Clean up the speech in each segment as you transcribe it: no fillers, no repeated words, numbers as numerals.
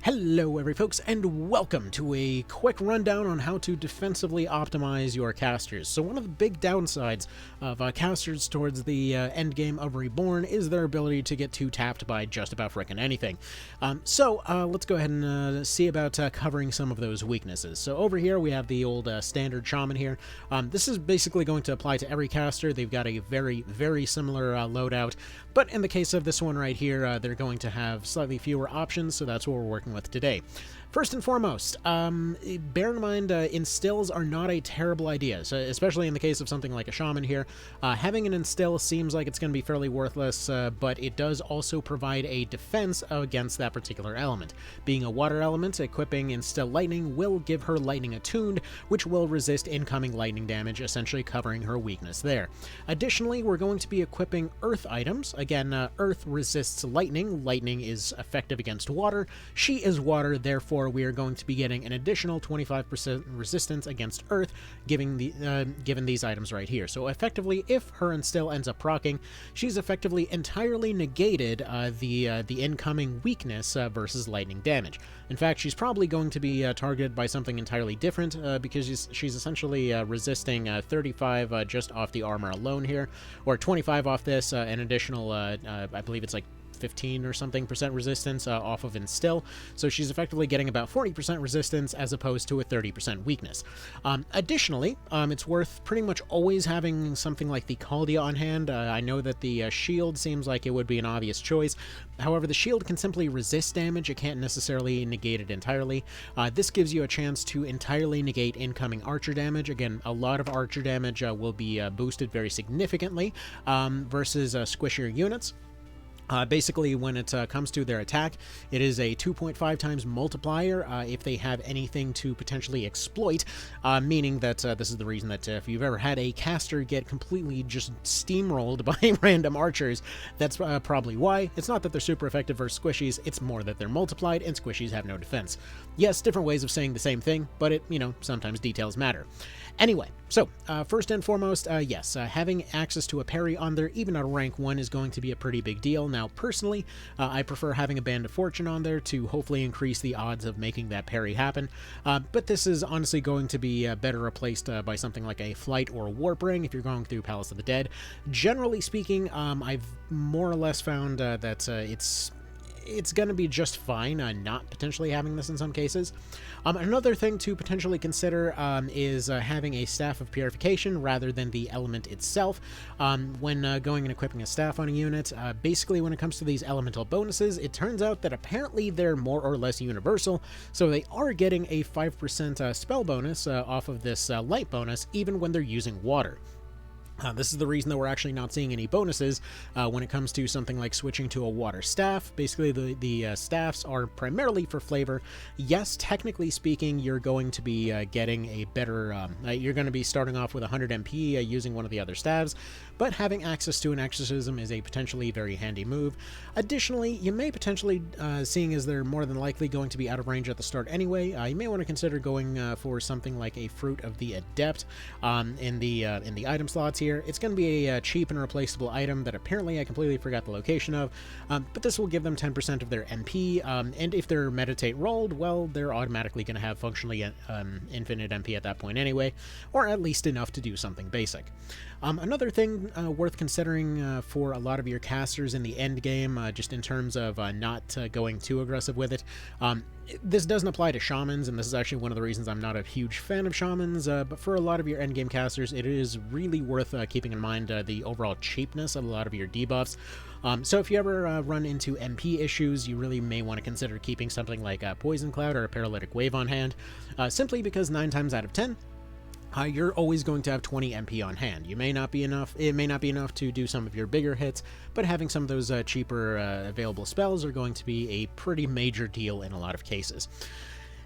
Hello every folks, and welcome to a quick rundown on how to defensively optimize your casters. So one of the big downsides of casters towards the end game of Reborn is their ability to get two-tapped by just about frickin' anything. Let's go ahead and see about covering some of those weaknesses. So over here we have the old standard shaman here. This is basically going to apply to every caster. They've got a very similar loadout, but in the case of this one right here, they're going to have slightly fewer options, so that's what we're working with today. First and foremost, bear in mind instills are not a terrible idea, so especially in the case of something like a shaman here. Having an instill seems like it's going to be fairly worthless, but it does also provide a defense against that particular element. Being a water element, equipping instill lightning will give her lightning attuned, which will resist incoming lightning damage, essentially covering her weakness there. Additionally, we're going to be equipping earth items. Again, earth resists lightning. Lightning is effective against water. She is water, therefore we are going to be getting an additional 25% resistance against earth, given these items right here. So effectively, if her instill ends up proccing, she's effectively entirely negated the incoming weakness versus lightning damage. In fact, she's probably going to be targeted by something entirely different because she's essentially resisting 35 just off the armor alone here, or 25 off this, an additional, I believe it's like 15 or something percent resistance off of instill, so she's effectively getting about 40% resistance as opposed to a 30% weakness. Additionally, it's worth pretty much always having something like the Caldia on hand. I know that the shield seems like it would be an obvious choice. However, the shield can simply resist damage. It can't necessarily negate it entirely. This gives you a chance to entirely negate incoming archer damage. Again, a lot of archer damage will be boosted very significantly versus squishier units. Basically, when it comes to their attack, it is a 2.5 times multiplier if they have anything to potentially exploit, meaning that this is the reason that if you've ever had a caster get completely just steamrolled by random archers, that's probably why. It's not that they're super effective versus squishies, it's more that they're multiplied and squishies have no defense. Yes, different ways of saying the same thing, but sometimes details matter. Anyway, so first and foremost, yes, having access to a parry on there, even at a rank 1, is going to be a pretty big deal. Now, personally, I prefer having a Band of Fortune on there to hopefully increase the odds of making that parry happen, but this is honestly going to be better replaced by something like a Flight or a Warp Ring if you're going through Palace of the Dead. Generally speaking, I've more or less found that it's going to be just fine not potentially having this in some cases. Another thing to potentially consider is having a Staff of Purification rather than the element itself. When going and equipping a staff on a unit, basically when it comes to these elemental bonuses, it turns out that apparently they're more or less universal, so they are getting a 5% spell bonus off of this light bonus even when they're using water. This is the reason that we're actually not seeing any bonuses when it comes to something like switching to a water staff. Basically, the staffs are primarily for flavor. Yes, technically speaking, you're going to be getting a better... you're going to be starting off with 100 MP using one of the other staves, but having access to an exorcism is a potentially very handy move. Additionally, you may potentially, seeing as they're more than likely going to be out of range at the start anyway, you may want to consider going for something like a Fruit of the Adept in the item slots here. It's going to be a cheap and replaceable item that apparently I completely forgot the location of, but this will give them 10% of their MP, and if they're meditate rolled, well, they're automatically going to have functionally infinite MP at that point anyway, or at least enough to do something basic. Another thing worth considering for a lot of your casters in the end game, just in terms of not going too aggressive with it, this doesn't apply to shamans, and this is actually one of the reasons I'm not a huge fan of shamans, but for a lot of your endgame casters, it is really worth keeping in mind the overall cheapness of a lot of your debuffs. So if you ever run into MP issues, you really may want to consider keeping something like a Poison Cloud or a Paralytic Wave on hand, simply because 9 times out of 10, you're always going to have 20 MP on hand. It may not be enough to do some of your bigger hits, but having some of those cheaper available spells are going to be a pretty major deal in a lot of cases.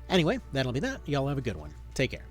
Anyway, that'll be that. Y'all have a good one. Take care.